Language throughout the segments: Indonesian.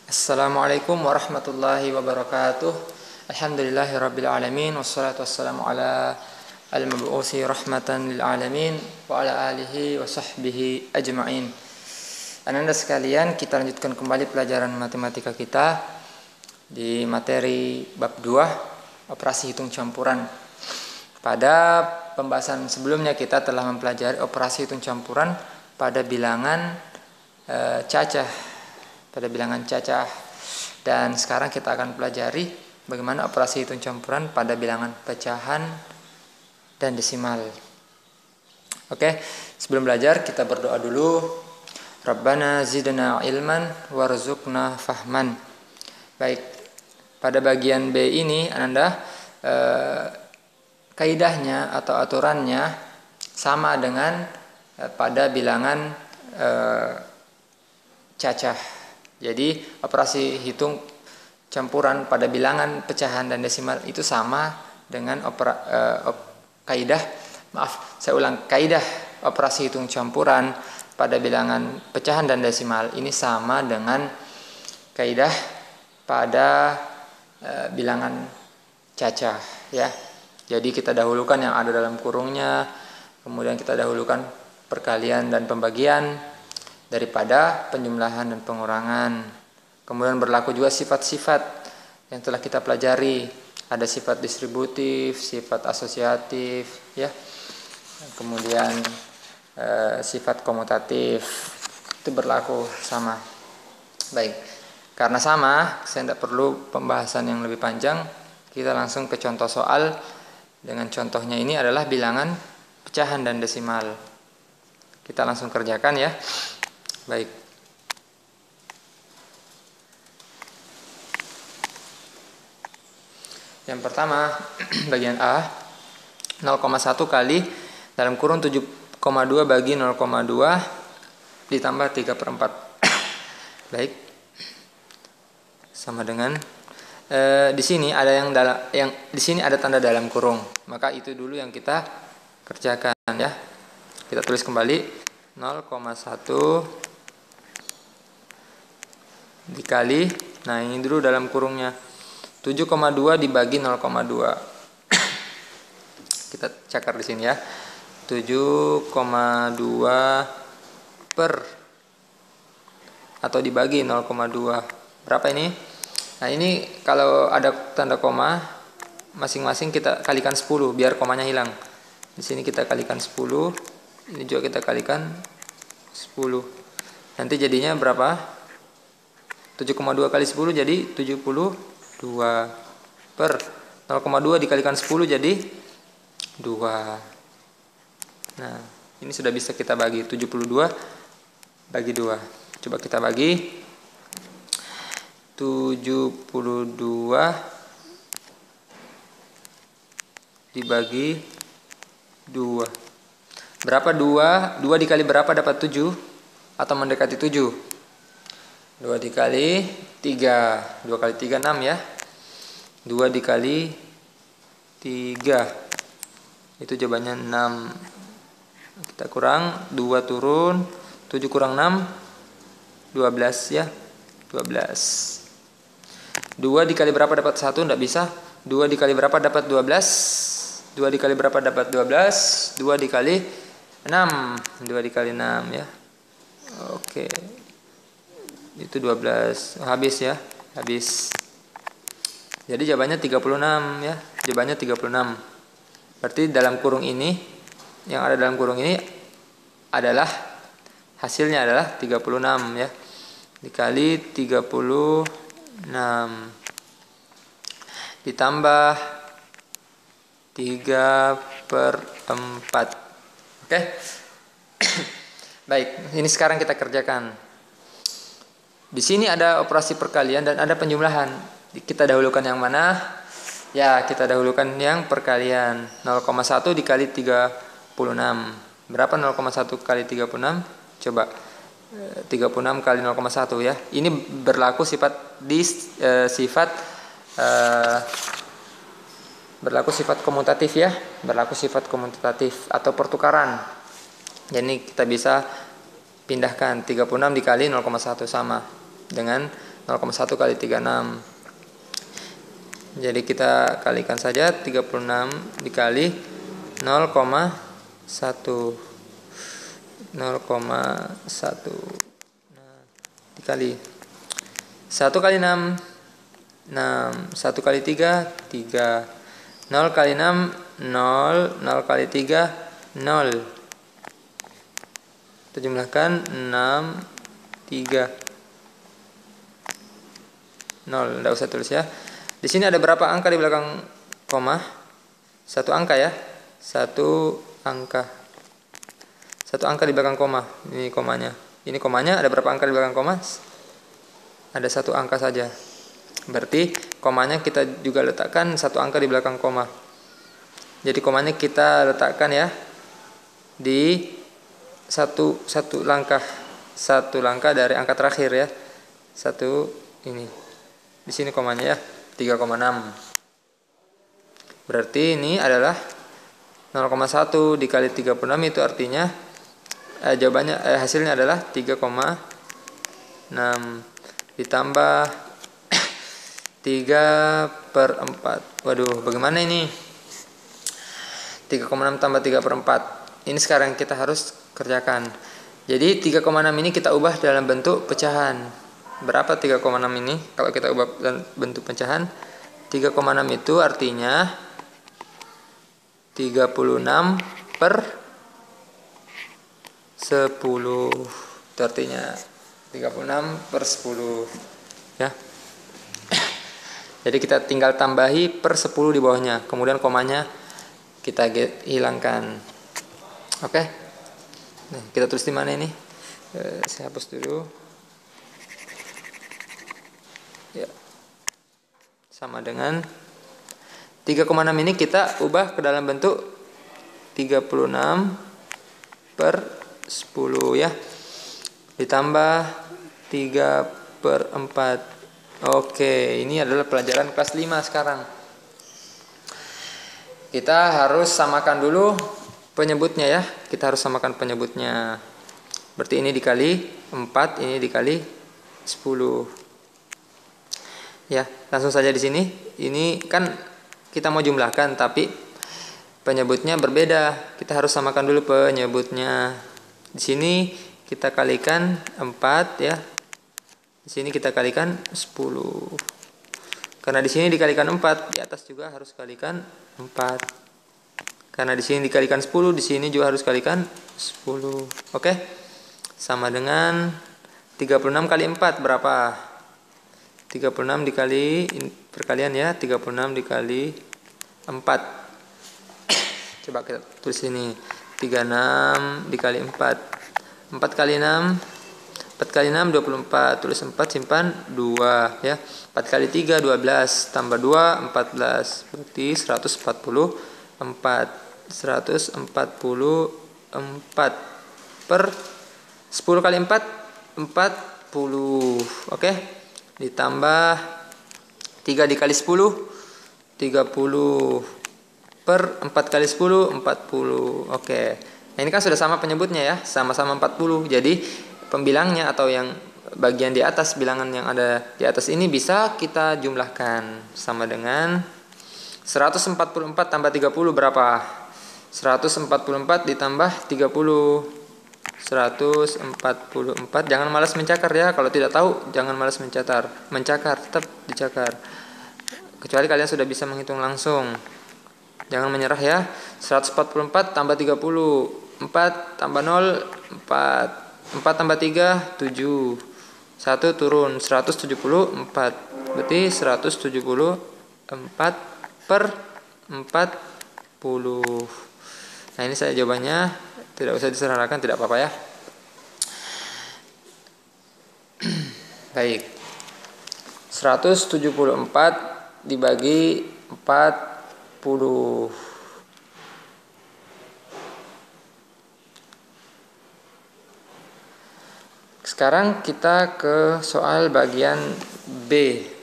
Assalamualaikum warahmatullahi wabarakatuh. Alhamdulillahirabbil alamin wassalatu wassalamu ala al-mab'usi rahmatan lil alamin wa ala alihi wa sahbihi ajma'in. Ananda sekalian, kita lanjutkan kembali pelajaran matematika kita di materi bab 2, operasi hitung campuran. Pada pembahasan sebelumnya kita telah mempelajari operasi hitung campuran pada bilangan cacah, dan sekarang kita akan pelajari bagaimana operasi hitung campuran pada bilangan pecahan dan desimal. Oke, sebelum belajar kita berdoa dulu. Rabbana zidna ilman warzuqna fahman. Baik, pada bagian B ini Ananda kaidahnya atau aturannya sama dengan pada bilangan cacah. Jadi operasi hitung campuran pada bilangan pecahan dan desimal itu sama dengan kaidah operasi hitung campuran pada bilangan pecahan dan desimal ini sama dengan kaidah pada bilangan cacah, ya. Jadi kita dahulukan yang ada dalam kurungnya, kemudian kita dahulukan perkalian dan pembagian daripada penjumlahan dan pengurangan. Kemudian berlaku juga sifat-sifat yang telah kita pelajari. Ada sifat distributif, sifat asosiatif, ya. Kemudian sifat komutatif. Itu berlaku sama. Baik. Karena sama, saya tidak perlu pembahasan yang lebih panjang. Kita langsung ke contoh soal. Dengan contohnya ini adalah bilangan pecahan dan desimal. Kita langsung kerjakan, ya. Baik. Yang pertama, bagian A, 0,1 kali dalam kurung 7,2 bagi 0,2 ditambah 3/4. Baik. Sama dengan di sini ada di sini ada tanda dalam kurung. Maka itu dulu yang kita kerjakan, ya. Kita tulis kembali 0,1 dikali, nah ini dulu dalam kurungnya 7,2 dibagi 0,2. Kita cakar di sini, ya. 7,2 per atau dibagi 0,2. Berapa ini? Nah, ini kalau ada tanda koma masing-masing kita kalikan 10 biar komanya hilang. Di sini kita kalikan 10, ini juga kita kalikan 10. Nanti jadinya berapa? 7,2 kali 10 jadi 72 per 0,2 dikalikan 10 jadi 2. Nah, ini sudah bisa kita bagi. 72 bagi 2. Coba kita bagi. 72 dibagi 2. Berapa 2? 2 dikali berapa dapat 7? Atau mendekati 7? 2 dikali 3. 2 kali 3 6, ya. 2 dikali 3. Itu jawabannya 6. Kita kurang 2 turun 7 kurang 6 12, ya. 12. 2 dikali berapa dapat 1? Tidak bisa. 2 dikali berapa dapat 12? 2 dikali berapa dapat 12? 2 dikali 6. 2 dikali 6, ya. Oke. Itu 12. Habis, ya. Habis. Jadi jawabannya 36, ya. Jawabannya 36. Berarti dalam kurung ini, yang ada dalam kurung ini adalah hasilnya adalah 36, ya. Dikali 36 ditambah 3/4. Oke. Baik, ini sekarang kita kerjakan. Di sini ada operasi perkalian dan ada penjumlahan. Kita dahulukan yang mana? Ya, kita dahulukan yang perkalian. 0,1 dikali 36. Berapa 0,1 kali 36? Coba. 36 kali 0,1, ya. Ini berlaku berlaku sifat komutatif, ya. Berlaku sifat komutatif atau pertukaran. Jadi kita bisa pindahkan 36 dikali 0,1 sama dengan 0,1 kali 36. Jadi kita kalikan saja 36 dikali 0,1. 0,1. Nah, dikali 1 kali 6 6, 1 kali 3 3, 0 kali 6 0, 0 kali 3 0. Kita jumlahkan 6 3 0. Tidak usah tulis ya. Di sini ada berapa angka di belakang koma? Satu angka ya. Satu angka di belakang koma. Ini komanya. Ini komanya ada berapa angka di belakang koma? Ada satu angka saja. Berarti komanya kita juga letakkan satu angka di belakang koma. Jadi komanya kita letakkan ya di satu langkah dari angka terakhir ya. Satu ini. Di sini komanya ya 3,6. Berarti ini adalah 0,1 dikali 36, itu artinya jawabannya hasilnya adalah 3,6 ditambah 3/4. Waduh, bagaimana ini? 3,6 tambah 3/4. Ini sekarang kita harus kerjakan. Jadi 3,6 ini kita ubah dalam bentuk pecahan. Berapa 3,6 ini? Kalau kita ubah dalam bentuk pecahan, 3,6 itu artinya 36 per 10. Itu artinya 36 per 10 ya. Jadi kita tinggal tambahi per 10 di bawahnya. Kemudian komanya kita hilangkan. Oke. Nah, kita tulis di mana ini? Saya hapus dulu. Ya. Sama dengan 3,6 ini kita ubah ke dalam bentuk 36 per 10 ya. Ditambah 3/4. Oke, ini adalah pelajaran kelas 5 sekarang. Kita harus samakan dulu penyebutnya ya. Kita harus samakan penyebutnya. Berarti ini dikali 4, ini dikali 10. Ya, langsung saja di sini. Ini kan kita mau jumlahkan tapi penyebutnya berbeda. Kita harus samakan dulu penyebutnya. Di sini kita kalikan 4 ya. Di sini kita kalikan 10. Karena di sini dikalikan 4, di atas juga harus kalikan 4. Karena di sini dikalikan 10, di sini juga harus kalikan 10. Oke? Sama dengan 36 kali 4 berapa? 36 dikali perkalian ya, 36 dikali 4. Coba kita tulis ini. 36 dikali 4. 4 kali 6 4 kali 6 24, tulis 4, simpan 2 ya. 4 kali 3 12, tambah 2 14, berarti 144. 144 per 10 kali 4 40. Oke. Ditambah 3 dikali 10 30 per 4 kali 10 40. Oke. Nah, ini kan sudah sama penyebutnya ya, sama-sama 40. Jadi pembilangnya atau yang bagian di atas, bilangan yang ada di atas ini bisa kita jumlahkan. Sama dengan 144 tambah 30 berapa? 144 ditambah 30. 144. Jangan malas mencakar ya. Kalau tidak tahu jangan malas mencakar, tetap dicakar. Kecuali kalian sudah bisa menghitung langsung. Jangan menyerah ya. 144 tambah 30. 4 tambah 0 4. 4 tambah 3 7. 1 turun 174. Berarti 174 per 40. Nah, ini saya jawabannya, tidak usah diserahkan, tidak apa-apa ya. Baik. 174 dibagi 40. Sekarang kita ke soal bagian B.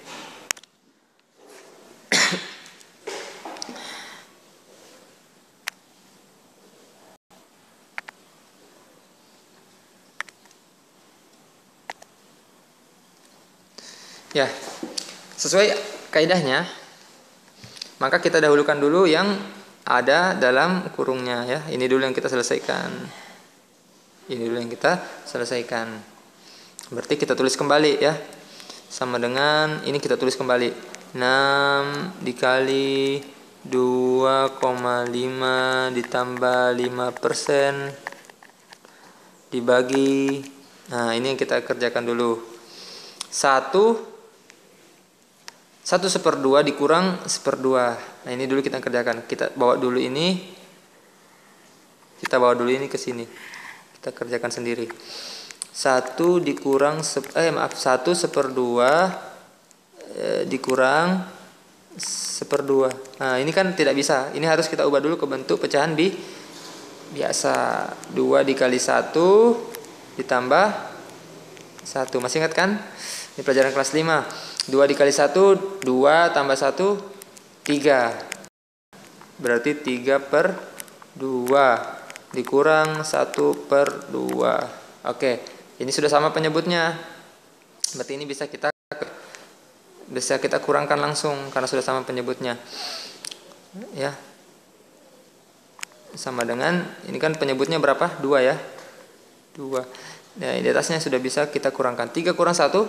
Ya, sesuai kaidahnya, maka kita dahulukan dulu yang ada dalam kurungnya ya. Ini dulu yang kita selesaikan. Ini dulu yang kita selesaikan. Berarti kita tulis kembali ya. Sama dengan ini kita tulis kembali. 6 dikali 2,5 ditambah 5% dibagi. Nah, ini yang kita kerjakan dulu. 1/2 dikurang 1/2. Nah, ini dulu kita kerjakan. Kita bawa dulu ini. Kita bawa dulu ini ke sini. Kita kerjakan sendiri. 1 dikurang 1/2 dikurang 1/2. Nah, ini kan tidak bisa. Ini harus kita ubah dulu ke bentuk pecahan biasa. 2 dikali 1 ditambah 1. Masih ingat kan? Ini pelajaran kelas 5. 2 dikali 1, 2 tambah 1, 3. Berarti 3/2 dikurang 1/2. Oke, ini sudah sama penyebutnya. Berarti ini bisa kita kurangkan langsung karena sudah sama penyebutnya. Ya. Sama dengan ini kan penyebutnya berapa? 2 ya. 2. Nah, di atasnya sudah bisa kita kurangkan. 3 kurang 1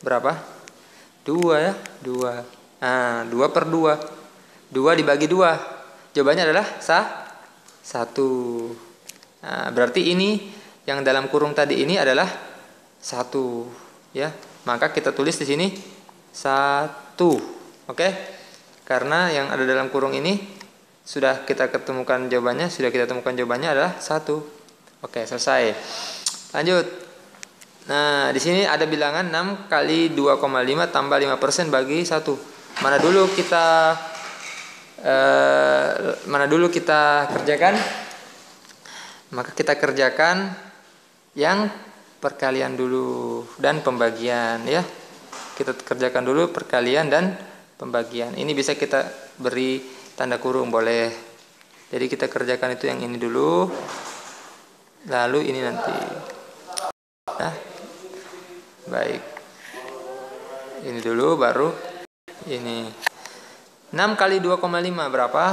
berapa? 2 ya. 2. Nah, 2/2. 2 dibagi 2. Jawabannya adalah 1. Nah, berarti ini yang dalam kurung tadi ini adalah 1 ya. Maka kita tulis di sini 1. Oke? Karena yang ada dalam kurung ini sudah kita temukan jawabannya adalah 1. Oke, selesai. Lanjut. Nah, di sini ada bilangan 6 kali 2,5 tambah 5% bagi 1. Mana dulu kita kerjakan? Maka kita kerjakan yang perkalian dulu dan pembagian ya. Kita kerjakan dulu perkalian dan pembagian. Ini bisa kita beri tanda kurung boleh. Jadi kita kerjakan itu yang ini dulu. Lalu ini nanti. Nah, baik. Ini dulu baru ini. 6 kali 2,5 berapa?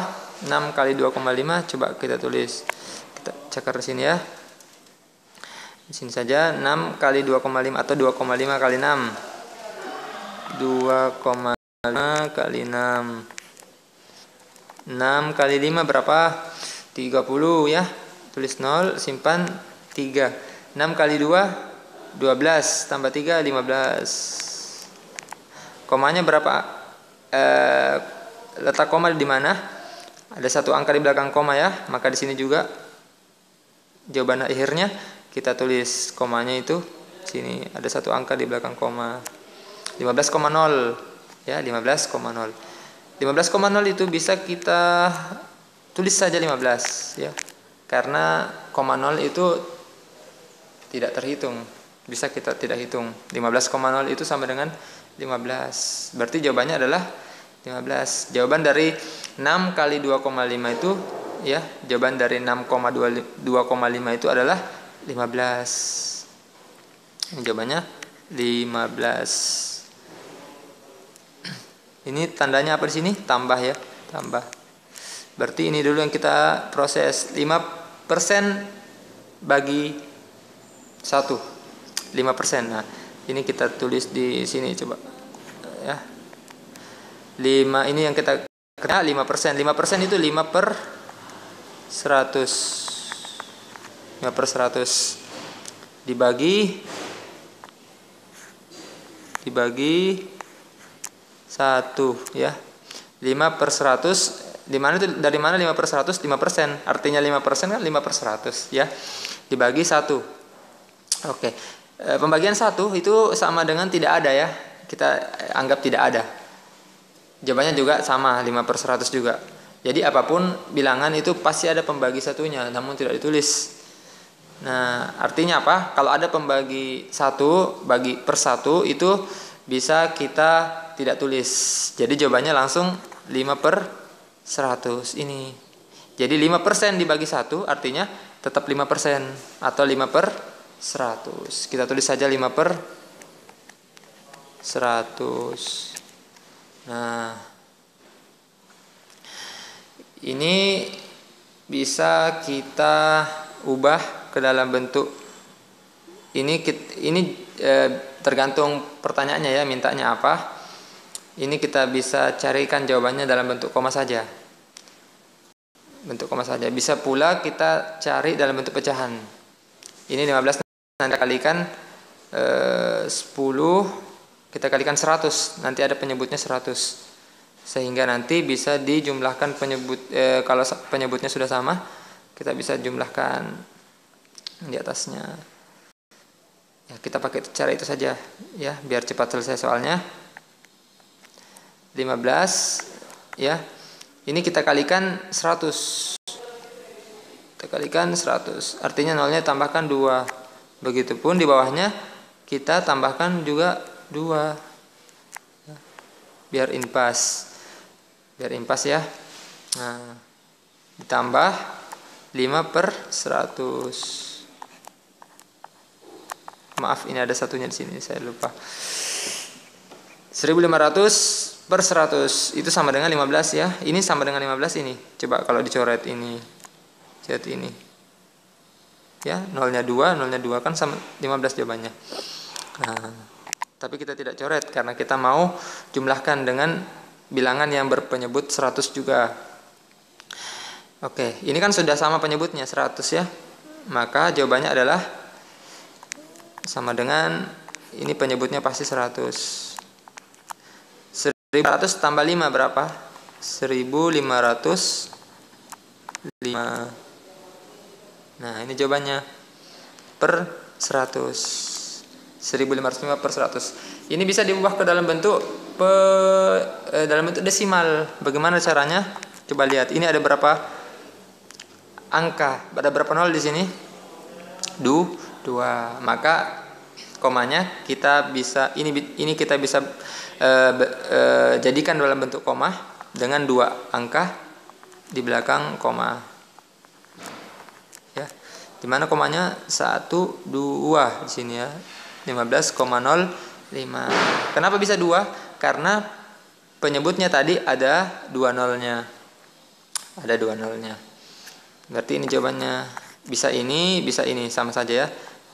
6 kali 2,5 coba kita tulis. Kita cakar di sini ya. Di sini saja 6 kali 2,5 atau 2,5 kali 6. 2,5 kali 6. 6 kali 5 berapa? 30 ya. Tulis 0, simpan 3. 6 kali 2 12 tambah 3 15. Komanya berapa? Letak koma di mana? Ada satu angka di belakang koma ya. Maka di sini juga jawaban akhirnya kita tulis komanya itu sini ada satu angka di belakang koma. 15,0 ya, 15,0. 15,0 itu bisa kita tulis saja 15 ya. Karena koma 0 itu tidak terhitung. Bisa kita tidak hitung. 15,0 itu sama dengan 15. Berarti jawabannya adalah 15. Jawaban dari 6 kali 2,5 itu ya, jawaban dari 6,2,5 itu adalah 15. Jawabannya 15. Ini tandanya apa di sini? Tambah ya, tambah. Berarti ini dulu yang kita proses. 5% bagi 1. 5%. Nah, ini kita tulis di sini coba. Ya. 5 ini yang kita kena 5%. 5% itu 5/100. 5/100 dibagi 1 ya. 5/100 di mana itu, dari mana 5/100? 5%. Artinya 5% kan 5/100 ya. Dibagi 1. Oke. Pembagian 1 itu sama dengan tidak ada ya. Kita anggap tidak ada. Jawabannya juga sama 5/100 juga. Jadi apapun bilangan itu pasti ada pembagi satunya, namun tidak ditulis. Nah, artinya apa? Kalau ada pembagi 1 bagi per 1 itu bisa kita tidak tulis. Jadi jawabannya langsung 5/100 ini. Jadi 5% dibagi 1 artinya tetap 5% atau 5/100. Kita tulis saja 5/100. 100. Nah, ini bisa kita ubah ke dalam bentuk ini tergantung pertanyaannya ya, mintanya apa. Ini kita bisa carikan jawabannya dalam bentuk koma saja. Bentuk koma saja. Bisa pula kita cari dalam bentuk pecahan. Ini 15 nanti kalikan 10, kita kalikan 100, nanti ada penyebutnya 100. Sehingga nanti bisa dijumlahkan kalau penyebutnya sudah sama, kita bisa jumlahkan di atasnya. Ya, kita pakai cara itu saja ya, biar cepat selesai soalnya. 15 ya. Ini kita kalikan 100. Kita kalikan 100. Artinya nolnya tambahkan 2. Begitupun di bawahnya kita tambahkan juga 2. Biar impas. Biar impas ya. Nah, ditambah 5/100. Maaf, ini ada satunya di sini, saya lupa. 1500/100 itu sama dengan 15 ya. Ini sama dengan 15 ini. Coba kalau dicoret ini. Coret ini. Ya, nolnya 2 kan sama 15 jawabannya. Nah, tapi kita tidak coret karena kita mau jumlahkan dengan bilangan yang berpenyebut 100 juga. Oke, ini kan sudah sama penyebutnya 100 ya. Maka jawabannya adalah sama dengan ini, penyebutnya pasti 100. 1500 tambah 5 berapa? 1505. Nah, ini jawabannya per 100. 1505/100. Ini bisa diubah ke dalam bentuk desimal. Bagaimana caranya? Coba lihat. Ini ada berapa angka? Ada berapa nol di sini? 2. Maka komanya kita bisa ini kita bisa jadikan dalam bentuk koma dengan 2 angka di belakang koma. Ya. Di mana komanya 1 2 di sini ya. 15,05. Kenapa bisa 2? Karena penyebutnya tadi ada 2 nolnya. Ada 2 nolnya. Berarti ini jawabannya. Bisa ini sama saja ya.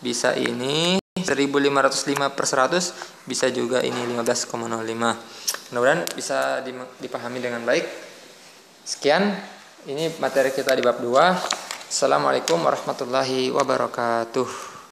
Bisa ini 1505/100, bisa juga ini 15,05. Mudah-mudahan bisa dipahami dengan baik. Sekian, ini materi kita di bab 2. Assalamualaikum warahmatullahi wabarakatuh.